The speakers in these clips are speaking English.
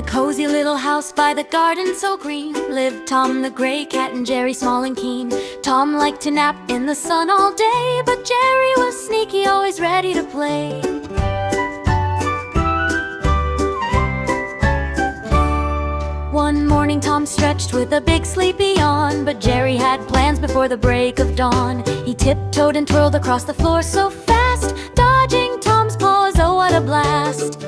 cozy little house by the garden so green lived Tom the gray cat and Jerry small and keen. Tom liked to nap in the sun all day, but Jerry was sneaky, always ready to play. One morning Tom stretched with a big sleepy yawn, but Jerry had plans before the break of dawn. He tiptoed and twirled across the floor so fast, dodging Tom's paws, oh what a blast!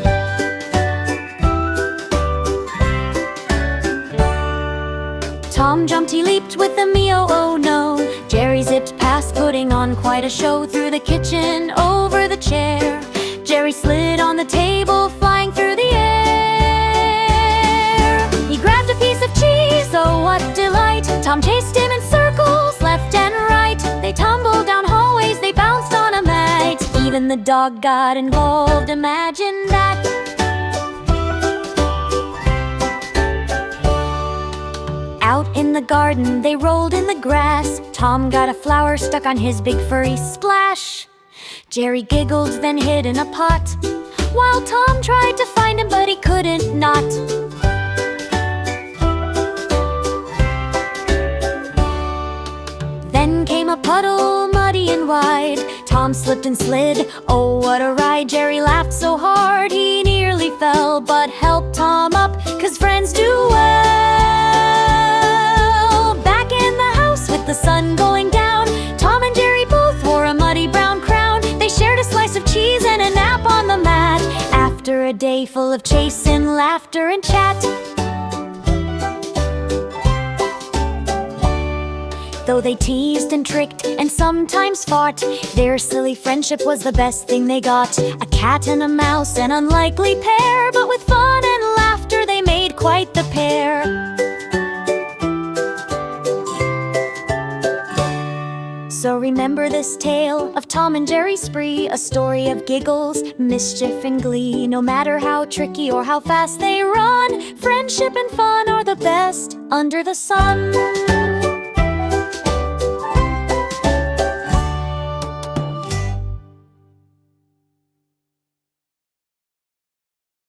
Tom jumped, he leaped with a meow, oh no. Jerry zipped past, putting on quite a show. Through the kitchen, over the chair, Jerry slid on the table, flying through the air. He grabbed a piece of cheese, oh what delight! Tom chased him in circles, left and right. They tumbled down hallways, they bounced on a mat. Even the dog got involved, imagine that! Out in the garden, they rolled in the grass. Tom got a flower stuck on his big furry splash. Jerry giggled, then hid in a pot, while Tom tried to find him, but he couldn't not. Then came a puddle, muddy and wide. Tom slipped and slid, oh what a ride! Jerry laughed so hard, he nearly fell, but helped Tom up, 'cause friends do well. The sun going down, Tom and Jerry both wore a muddy brown crown. They shared a slice of cheese and a nap on the mat, after a day full of chase and laughter and chat. Though they teased and tricked and sometimes fought, their silly friendship was the best thing they got. A cat and a mouse, an unlikely pair, but with fun and laughter they made quite the pair. So remember this tale of Tom and Jerry's spree, a story of giggles, mischief and glee. No matter how tricky or how fast they run, friendship and fun are the best under the sun.